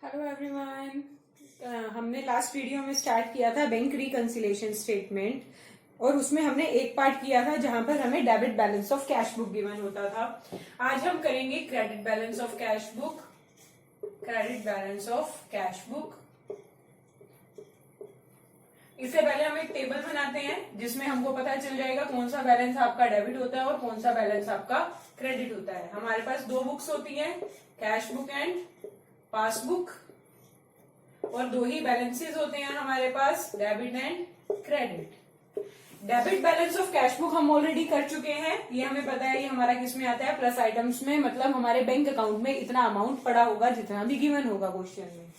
Hello everyone. हमने last video में start किया था बैंक रिकंसिलिएशन स्टेटमेंट और उसमें हमने एक पार्ट किया था जहां पर हमें debit balance of cash book given होता था। आज हम करेंगे credit balance of cash book. Credit balance of cash book. इससे पहले हम एक टेबल बनाते हैं जिसमें हमको पता चल जाएगा कौन सा बैलेंस आपका डेबिट होता है और कौन सा बैलेंस आपका क्रेडिट होता है। हमारे पास दो बुक्स होती हैं, कैश बुक एंड पासबुक, और दो ही बैलेंसेस होते हैं हमारे पास, debit and credit. Debit balance of cash book हम ऑलरेडी कर चुके हैं, ये हमें पता है। ये हमारा किस में आता है? प्लस आइटम्स में, मतलब हमारे बैंक अकाउंट में इतना अमाउंट पड़ा होगा जितना भी गिवन होगा क्वेश्चन में।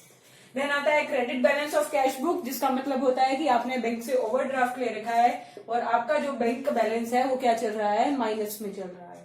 देन आता है credit balance of cash book, जिसका मतलब होता है कि आपने बैंक से ओवरड्राफ्ट ले रखा है और आपका जो बैंक का बैलेंस है वो क्या चल रहा है? माइनस में चल रहा है।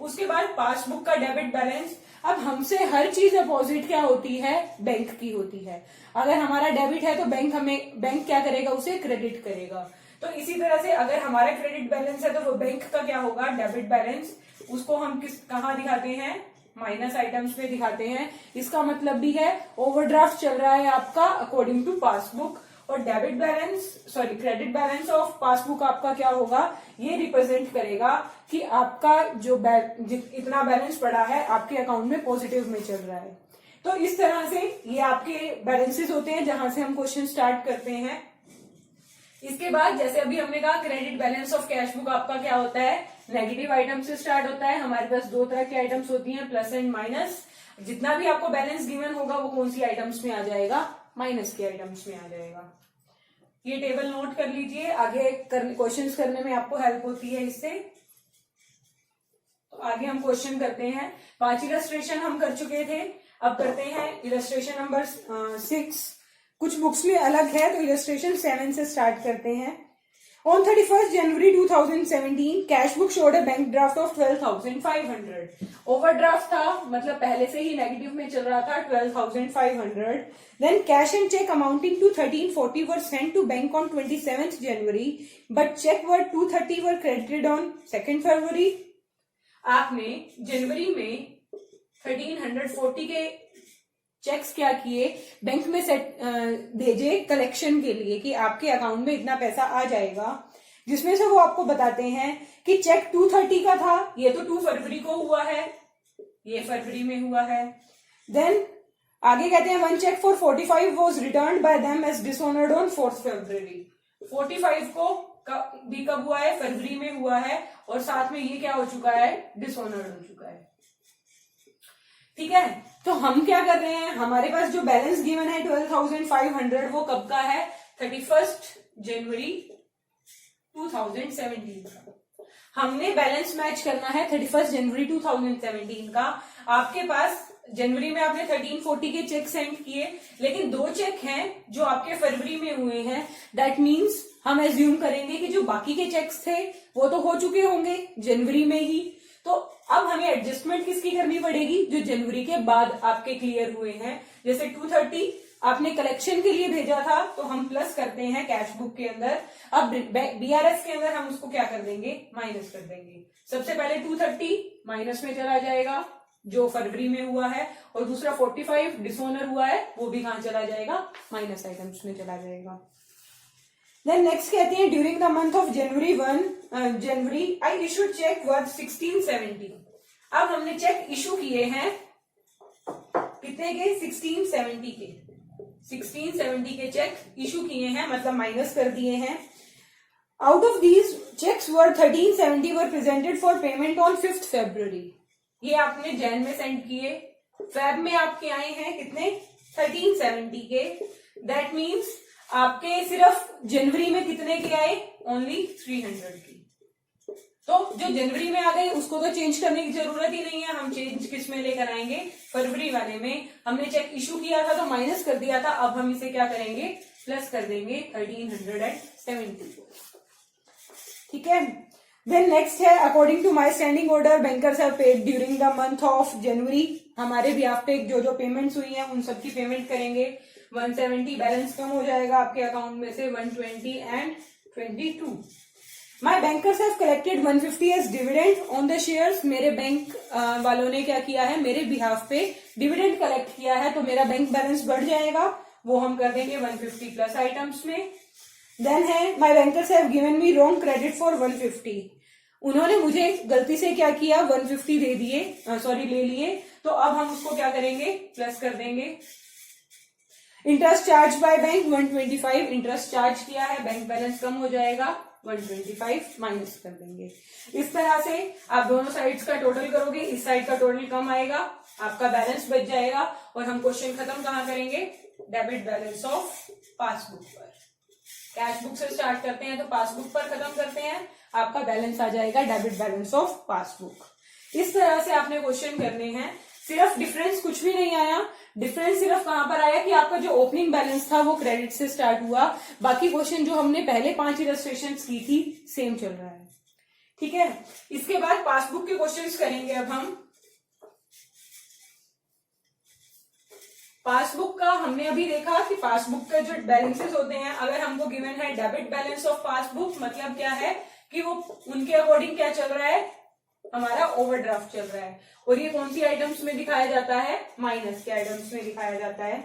उसके बाद पासबुक का डेबिट बैलेंस। अब हमसे हर चीज अपोजिट क्या होती है? बैंक की होती है। अगर हमारा डेबिट है तो बैंक क्या करेगा? उसे क्रेडिट करेगा। तो इसी तरह से अगर हमारा क्रेडिट बैलेंस है तो वो बैंक का क्या होगा? Debit balance. उसको हम कहाँ दिखाते हैं? माइनस आइटम्स में दिखाते हैं। इसका मतलब भी है ओवरड्राफ्ट चल रहा है आपका अकॉर्डिंग टू पासबुक, और क्रेडिट बैलेंस ऑफ पासबुक आपका क्या होगा? ये रिप्रेजेंट करेगा कि आपका जो इतना बैलेंस पड़ा है आपके अकाउंट में पॉजिटिव में चल रहा है। तो इस तरह से ये आपके बैलेंसेस होते हैं जहां से हम क्वेश्चन स्टार्ट करते हैं। इसके बाद जैसे अभी हमने कहा credit balance of cash book आपका क्या होता है? नेगेटिव आइटम से स्टार्ट होता है। हमारे पास दो तरह के आइटम्स होती हैं, प्लस एंड माइनस। जितना भी आपको बैलेंस गिवन होगा वो कौन सी आइटम्स में आ जाएगा? माइनस के आइटम्स में आ जाएगा। ये टेबल नोट कर लीजिए, आगे क्वेश्चंस करने में आपको हेल्प होती है इससे। तो आगे हम क्वेश्चन करते हैं। 5 इलस्ट्रेशन हम कर चुके थे, अब करते हैं इलस्ट्रेशन नंबर 6। कुछ बुक्स में अलग है तो इलस्ट्रेशन 7 से स्टार्ट करते हैं। On 31st January 2017, cash book showed a bank draft of 12,500। Overdraft था, मतलब पहले से ही नेगेटिव में चल रहा था, 12,500। Then cash and check amounting to 1340 were sent to bank on 27th January, but check worth 230 were credited on 2nd February। आपने जनवरी में 1340 के चेक्स क्या किए? बैंक में भेजे कलेक्शन के लिए कि आपके अकाउंट में इतना पैसा आ जाएगा, जिसमें से वो आपको बताते हैं कि चेक 230 का था, ये तो 2 फरवरी को हुआ है, ये फरवरी में हुआ है। देन आगे कहते हैं 1 cheque for 45 was return by them as dishonoured on 4th February. 45 को भी कब हुआ है? फरवरी में हुआ है, और साथ में ये क्या हो चुका है? डिसऑनर्ड हो चुका है। ठीक है, तो हम क्या कर रहे हैं? हमारे पास जो बैलेंस गिवन है 12,500, वो कब का है? 31st जनवरी 2017 का। हमने बैलेंस मैच करना है 31st जनवरी 2017 का। आपके पास जनवरी में आपने 1340 के चेक सेंड किए, लेकिन 2 चेक हैं जो आपके फरवरी में हुए हैं। दैट मीन्स हम एज्यूम करेंगे कि जो बाकी के चेक्स थे वो तो हो चुके होंगे जनवरी में ही। तो अब हमें एडजस्टमेंट किसकी करनी पड़ेगी? जो जनवरी के बाद आपके क्लियर हुए हैं। जैसे 230 आपने कलेक्शन के लिए भेजा था तो हम प्लस करते हैं कैश बुक के अंदर। अब बीआरएस के अंदर हम उसको क्या कर देंगे? माइनस कर देंगे। सबसे पहले 230 माइनस में चला जाएगा जो फरवरी में हुआ है, और दूसरा 45 डिसऑनर हुआ है वो भी कहां चला जाएगा? माइनस आइटम्स में चला जाएगा। देन नेक्स्ट कहते हैं during the month of January I issued cheque worth 1670। अब हमने चेक इशू किए हैं कितने के? 1670 के। 1670 के चेक इशू किए हैं, मतलब माइनस कर दिए हैं। Out of these cheques worth 1370 were presented for payment on 5th February. ये आपने जैन में सेंड किए, फेब में आपके आए हैं कितने? 1370 के। दैट मीन्स आपके सिर्फ जनवरी में कितने के आए? ओनली 300 की। तो जो जनवरी में आ गए उसको तो चेंज करने की जरूरत ही नहीं है, हम चेंज किस में लेकर आएंगे? फरवरी वाले में। हमने चेक इशू किया था तो माइनस कर दिया था, अब हम इसे क्या करेंगे? प्लस कर देंगे 1370। ठीक है। देन नेक्स्ट है according to my standing order bankers have paid during the month of January. हमारे भी आप पे जो पेमेंट्स हुई हैं उन सबकी पेमेंट करेंगे। 170 बैलेंस कम हो जाएगा आपके अकाउंट में से, 120 and 22। My bankers have collected 150 as dividend on the shares. मेरे बैंक वालों ने क्या किया है, मेरे बिहाफ पे डिविडेंड कलेक्ट किया है, तो मेरा बैंक बैलेंस बढ़ जाएगा, वो हम कर देंगे 150 प्लस आइटम्स में। देन है my bankers have given me wrong credit for 150। उन्होंने मुझे गलती से क्या किया, 150 दे दिए, ले लिए, तो अब हम उसको क्या करेंगे, प्लस कर देंगे। Interest charge by bank 125, interest charge किया है, बैंक बैलेंस कम हो जाएगा, 125 माइनस कर देंगे। इस तरह से आप दोनों साइड्स का टोटल करोगे, इस साइड का टोटल कम आएगा, आपका बैलेंस बच जाएगा, और हम क्वेश्चन खत्म कहाँ करेंगे, डेबिट बैलेंस ऑफ पासबुक पर। कैश बुक से स्टार्ट करते हैं तो पासबुक पर खत्म करते हैं, आपका बैलेंस आ जाएगा डेबिट बैलेंस ऑफ पासबुक। इस तरह से आपने क्वेश्चन करने हैं। सिर्फ डिफरेंस कुछ भी नहीं आया, डिफरेंस सिर्फ कहां पर आया कि आपका जो ओपनिंग बैलेंस था वो क्रेडिट से स्टार्ट हुआ, बाकी क्वेश्चन जो हमने पहले 5 इलस्ट्रेशंस की थी सेम चल रहा है। ठीक है, इसके बाद पासबुक के क्वेश्चंस करेंगे। अब हम पासबुक का हमने अभी देखा कि पासबुक के जो बैलेंसेस होते हैं, अगर हमको गिवन है डेबिट बैलेंस ऑफ पासबुक, मतलब क्या है कि वो उनके अकॉर्डिंग क्या चल रहा है, हमारा ओवरड्राफ्ट चल रहा है, और ये कौन सी आइटम्स में दिखाया जाता है, माइनस के आइटम्स में दिखाया जाता है।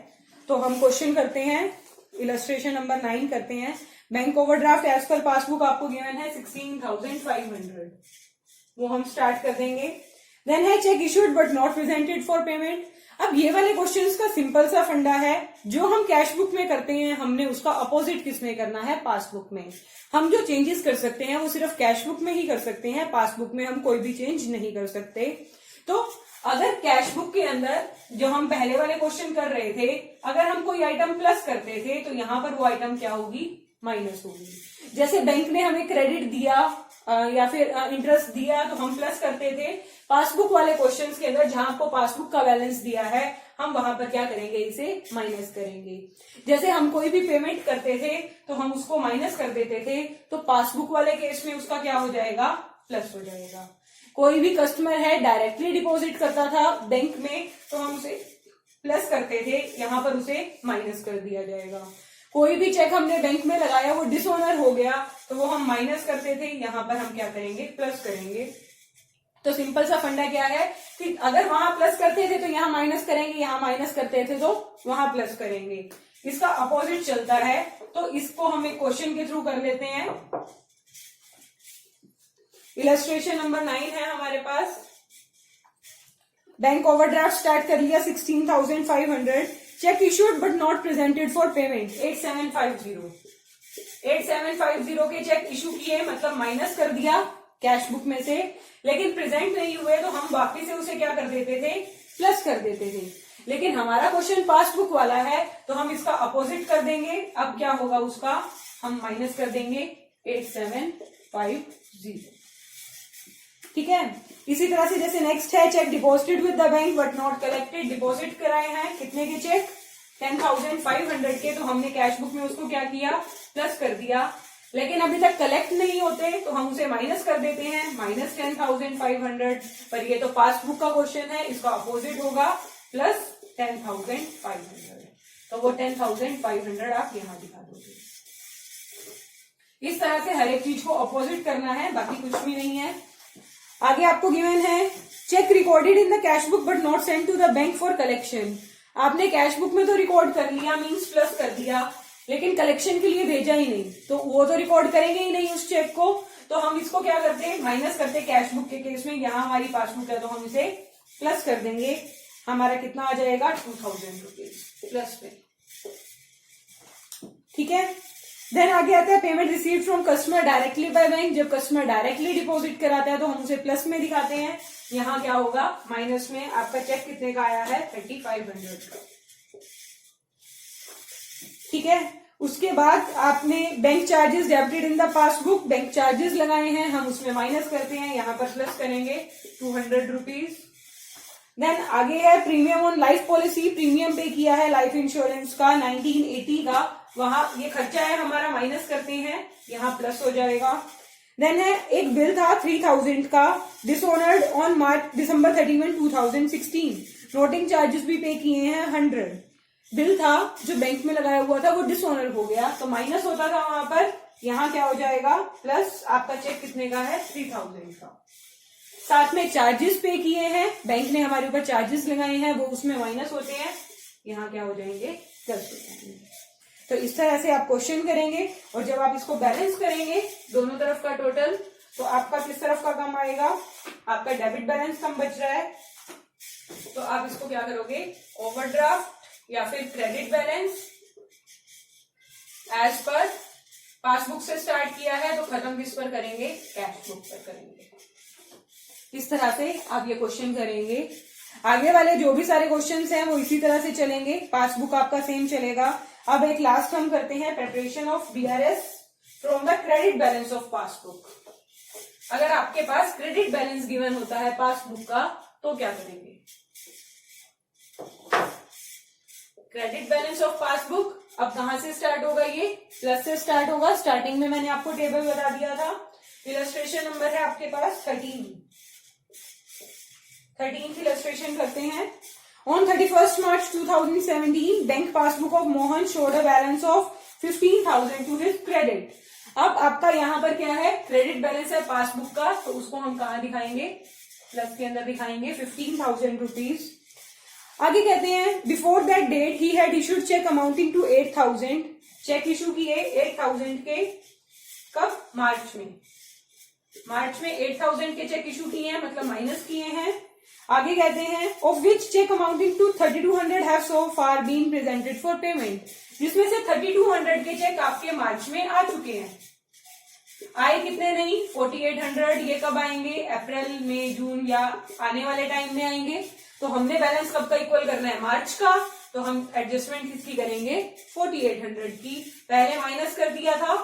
तो हम क्वेश्चन करते हैं, इलस्ट्रेशन नंबर 9 करते हैं। Bank overdraft as per passbook आपको गिवन है 16,500, वो हम स्टार्ट कर देंगे। देन है cheque issued but not presented for payment. अब ये वाले क्वेश्चंस का सिंपल सा फंडा है, जो हम कैश बुक में करते हैं हमने उसका अपोजिट किसमें करना है, पासबुक में। हम जो चेंजेस कर सकते हैं वो सिर्फ कैश बुक में ही कर सकते हैं, पासबुक में हम कोई भी चेंज नहीं कर सकते। तो अगर कैश बुक के अंदर जो हम पहले वाले क्वेश्चन कर रहे थे, अगर हम कोई आइटम प्लस करते थे तो यहां पर वो आइटम क्या होगी, माइनस होगी। जैसे बैंक ने हमें क्रेडिट दिया या फिर इंटरेस्ट दिया तो हम प्लस करते थे। पासबुक वाले क्वेश्चंस के अंदर जहां आपको पासबुक का बैलेंस दिया है, हम वहां पर क्या करेंगे, इसे माइनस करेंगे। जैसे हम कोई भी पेमेंट करते थे तो हम उसको माइनस कर देते थे, तो पासबुक वाले केस में उसका क्या हो जाएगा, प्लस हो जाएगा। कोई भी कस्टमर है डायरेक्टली डिपॉजिट करता था बैंक में तो हम उसे प्लस करते थे, यहां पर उसे माइनस कर दिया जाएगा। कोई भी चेक हमने बैंक में लगाया वो डिसऑनर हो गया तो वो हम माइनस करते थे, यहां पर हम क्या करेंगे, प्लस करेंगे। तो सिंपल सा फंडा क्या है कि अगर वहां प्लस करते थे तो यहां माइनस करेंगे, यहां माइनस करते थे तो वहां प्लस करेंगे, इसका अपोजिट चलता है। तो इसको हम एक क्वेश्चन के थ्रू कर लेते हैं। इलस्ट्रेशन नंबर 9 है हमारे पास। बैंक ओवरड्राफ्ट स्टार्ट कर लिया 16,500, check issued but not presented for payment 8750 के चेक इशू किए, मतलब माइनस कर दिया कैश बुक में से, लेकिन प्रेजेंट नहीं हुए तो हम वापिस से उसे क्या कर देते थे, प्लस कर देते थे। लेकिन हमारा क्वेश्चन पासबुक वाला है तो हम इसका अपोजिट कर देंगे। अब क्या होगा उसका, हम माइनस कर देंगे 8750। ठीक है, इसी तरह से जैसे नेक्स्ट है check deposited with the bank but not collected. Deposit कराए हैं कितने के चेक, 10,500 के, तो हमने कैश बुक में उसको क्या किया, प्लस कर दिया। लेकिन अभी तक कलेक्ट नहीं होते तो हम उसे माइनस कर देते हैं, माइनस 10,500। पर ये तो पासबुक का क्वेश्चन है, इसका अपोजिट होगा प्लस 10,500, तो वो 10,500 आप यहां दिखा दोगे। इस तरह से हर एक चीज को अपोजिट करना है, बाकी कुछ भी नहीं है। आगे आपको गिवन है cheque recorded in the cash book but not send to the bank for collection. आपने कैश बुक में तो रिकॉर्ड कर लिया, मींस प्लस कर दिया, लेकिन कलेक्शन के लिए भेजा ही नहीं, तो वो तो रिकॉर्ड करेंगे ही नहीं उस चेक को। तो हम इसको क्या करते हैं, माइनस करते हैं। कैश बुक के केस में यहाँ हमारी पासबुक है तो हम इसे प्लस कर देंगे, हमारा कितना आ जाएगा, 2,000 रुपीज प्लस में। ठीक है, देन आगे आता है payment received from customer directly by bank. जब कस्टमर डायरेक्टली डिपॉजिट कराता है तो हम उसे प्लस में दिखाते हैं, यहाँ क्या होगा, माइनस में। आपका चेक कितने का आया है, 3,500 का। ठीक है, उसके बाद आपने bank charges debited in the passbook, bank charges लगाए हैं, हम उसमें माइनस करते हैं, यहाँ पर प्लस करेंगे 200 रुपीज। देन आगे है premium on life policy. Premium पे किया है लाइफ इंश्योरेंस का 1980 का, वहां ये खर्चा है हमारा, माइनस करते हैं, यहाँ प्लस हो जाएगा। देन है एक बिल था 3,000 का, dishonoured on December 31, 2016। Noting charges भी पे किए हैं 100। बिल था जो बैंक में लगाया हुआ था वो डिसऑनर हो गया, तो माइनस होता था वहां पर यहाँ क्या हो जाएगा प्लस आपका चेक कितने का है 3000 का। साथ में चार्जेस पे किए हैं, बैंक ने हमारे ऊपर चार्जेस लगाए हैं, वो उसमें माइनस होते हैं, यहाँ क्या हो जाएंगे प्लस हो जाएंगे। तो इस तरह से आप क्वेश्चन करेंगे और जब आप इसको बैलेंस करेंगे दोनों तरफ का टोटल, तो आपका किस तरफ का कम आएगा, आपका डेबिट बैलेंस कम बच रहा है, तो आप इसको क्या करोगे ओवरड्राफ्ट या फिर credit balance as per passbook से स्टार्ट किया है तो खत्म किस पर करेंगे, कैश बुक पर करेंगे। इस तरह से आप ये क्वेश्चन करेंगे। आगे वाले जो भी सारे क्वेश्चंस हैं वो इसी तरह से चलेंगे, पासबुक आपका सेम चलेगा। अब एक लास्ट हम करते हैं preparation of BRS from the credit balance of passbook. अगर आपके पास क्रेडिट बैलेंस गिवन होता है पासबुक का तो क्या करेंगे, क्रेडिट बैलेंस ऑफ पासबुक अब कहां से स्टार्ट होगा, ये प्लस से स्टार्ट होगा। स्टार्टिंग में मैंने आपको टेबल बता दिया था, इलस्ट्रेशन नंबर है आपके पास 13th इलस्ट्रेशन करते हैं। On 31st March 2017 bank passbook of Mohan showed a balance of 15,000 to his credit. अब आपका यहाँ पर क्या है, क्रेडिट बैलेंस है पासबुक का, तो उसको हम कहाँ दिखाएंगे, प्लस के अंदर दिखाएंगे 15,000 रुपीज। आगे कहते हैं before that date he had issued cheque amounting to 8,000। Cheque issue किए 8,000 के, कब, मार्च में। मार्च में 8,000 के चेक इशू किए हैं, मतलब माइनस किए हैं। आगे कहते हैं of which cheque amounting to 3,200 have so far been presented for payment, जिसमें से 3,200 के चेक आपके मार्च में आ चुके हैं। आए कितने नहीं, 4,800। ये कब आएंगे, अप्रैल मई जून या आने वाले टाइम में आएंगे। तो हमने बैलेंस कब का इक्वल करना है, मार्च का, तो हम एडजस्टमेंट किसकी करेंगे 4,800 की। पहले माइनस कर दिया था,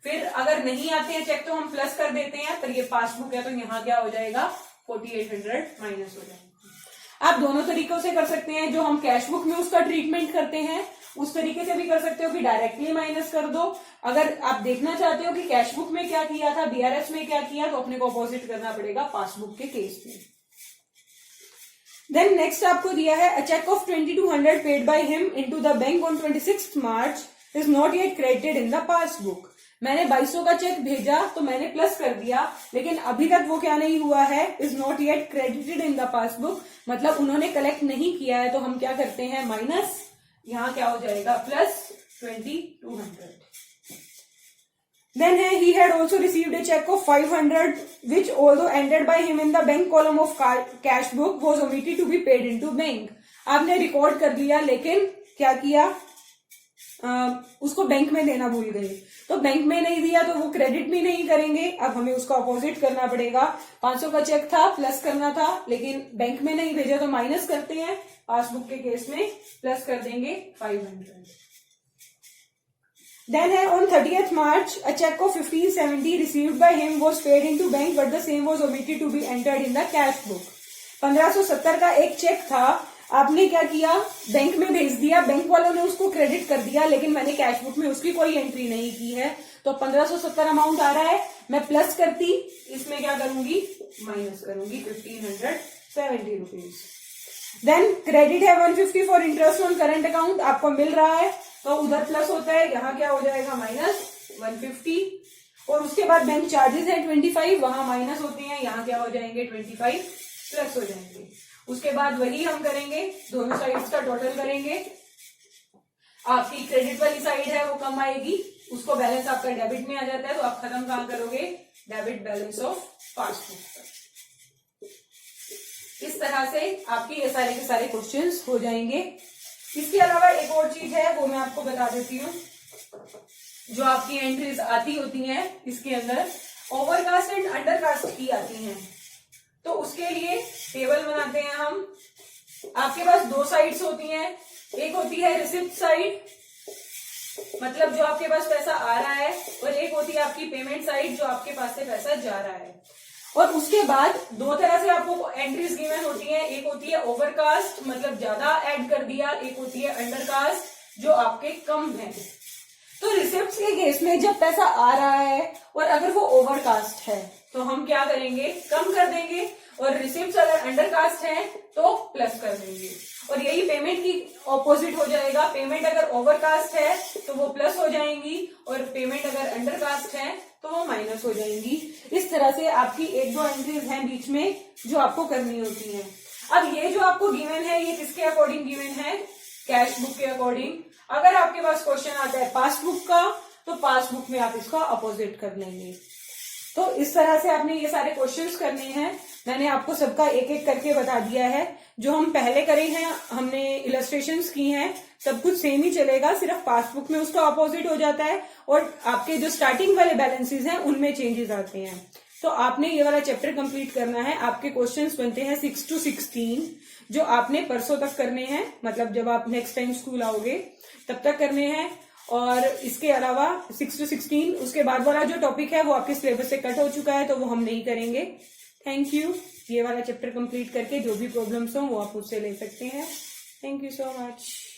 फिर अगर नहीं आते हैं चेक तो हम प्लस कर देते हैं, पर ये पासबुक है तो यहाँ क्या हो जाएगा 4,800 माइनस हो जाएगा। आप दोनों तरीकों से कर सकते हैं, जो हम कैश बुक में उसका ट्रीटमेंट करते हैं उस तरीके से भी कर सकते हो कि डायरेक्टली माइनस कर दो। अगर आप देखना चाहते हो कि कैश बुक में क्या किया था, बीआरएस में क्या किया, तो अपने को अपोजिट करना पड़ेगा पासबुक के केस में। देन नेक्स्ट आपको दिया है a cheque of 2,200 paid by him into the bank on 26th March is not yet credited in the passbook. मैंने 2,200 का चेक भेजा तो मैंने प्लस कर दिया, लेकिन अभी तक वो क्या नहीं हुआ है, is not yet credited in the passbook, मतलब उन्होंने कलेक्ट नहीं किया है। तो हम क्या करते हैं माइनस, यहाँ क्या हो जाएगा plus 2,200। Then he had also received a check of 500 which although entered by him in the bank column of cash book was omitted to be paid into bank। आपने रिकॉर्ड कर लिया लेकिन क्या किया, उसको बैंक में देना भूल गए, तो बैंक में नहीं दिया तो वो क्रेडिट भी नहीं करेंगे। अब हमें उसका अपोजिट करना पड़ेगा, 500 का चेक था प्लस करना था, लेकिन बैंक में नहीं भेजा तो माइनस करते हैं, पासबुक के केस में प्लस कर देंगे 500। Then on 30th March, a check of 1,570 received by him was paid into bank, but the same was omitted to be entered in the cash book। 1,570 का एक चेक था, आपने क्या किया, बैंक में भेज दिया, बैंक वालों ने उसको क्रेडिट कर दिया, लेकिन मैंने कैश बुक में उसकी कोई एंट्री नहीं की है, तो 1,570 अमाउंट आ रहा है, मैं प्लस करती, इसमें क्या करूंगी माइनस करूंगी 1,570 रुपीज। देन क्रेडिट है 150 for interest on current account, आपको मिल रहा है तो उधर प्लस होता है, यहाँ क्या हो जाएगा माइनस 150। और उसके बाद बैंक चार्जेस है 25, वहां माइनस होते हैं, यहाँ क्या हो जाएंगे 25 प्लस हो जाएंगे। उसके बाद वही हम करेंगे, दोनों साइड्स का टोटल करेंगे। आपकी क्रेडिट वाली साइड है वो कम आएगी, उसको बैलेंस आपका डेबिट में आ जाता है, तो आप खत्म कहां करोगे, डेबिट बैलेंस ऑफ पासबुक पर। इस तरह से आपके ये सारे के सारे क्वेश्चंस हो जाएंगे। इसके अलावा एक और चीज है वो मैं आपको बता देती हूँ, जो आपकी एंट्रीज आती होती हैं इसके अंदर ओवरकास्ट एंड अंडरकास्ट की आती हैं, तो उसके लिए टेबल बनाते हैं हम। आपके पास दो साइड्स होती हैं, एक होती है रिसिप्ट साइड, मतलब जो आपके पास पैसा आ रहा है, और एक होती है आपकी पेमेंट साइड, जो आपके पास से पैसा जा रहा है। और उसके बाद दो तरह से आपको एंट्रीज गिवन होती हैं, एक होती है ओवरकास्ट, मतलब ज्यादा ऐड कर दिया, एक होती है अंडरकास्ट, जो आपके कम है। तो रिसिप्ट के केस में जब पैसा आ रहा है और अगर वो ओवरकास्ट है तो हम क्या करेंगे, कम कर देंगे, और रिसिप्ट अगर अंडरकास्ट है तो प्लस कर देंगे। और यही पेमेंट की ऑपोजिट हो जाएगा, पेमेंट अगर ओवरकास्ट है तो वो प्लस हो जाएंगी, और पेमेंट अगर अंडरकास्ट है तो वो माइनस हो जाएंगी। इस तरह से आपकी 1-2 एंट्रीज हैं बीच में जो आपको करनी होती हैं। अब ये जो आपको गिवन है, ये किसके अकॉर्डिंग गिवन है, कैश बुक के अकॉर्डिंग। अगर आपके पास क्वेश्चन आता है पासबुक का, तो पासबुक में आप इसका अपोजिट कर लेंगे। तो इस तरह से आपने ये सारे क्वेश्चंस करने हैं। मैंने आपको सबका एक एक करके बता दिया है। जो हम पहले करे हैं, हमने इलस्ट्रेशंस की हैं, सब कुछ सेम ही चलेगा, सिर्फ पासबुक में उसका अपोजिट हो जाता है, और आपके जो स्टार्टिंग वाले बैलेंसेस हैं उनमें चेंजेस आते हैं। तो आपने ये वाला चैप्टर कंप्लीट करना है। आपके क्वेश्चंस बनते हैं 6 to 16, जो आपने परसों तक करने हैं, मतलब जब आप नेक्स्ट टाइम स्कूल आओगे तब तक करने हैं। और इसके अलावा 6 to 16 उसके बाद वाला जो टॉपिक है वो आपके सिलेबस से कट हो चुका है, तो वो हम नहीं करेंगे। Thank you. ये वाला चैप्टर कंप्लीट करके जो भी प्रॉब्लम्स हो वो आप मुझसे ले सकते हैं। Thank you so much.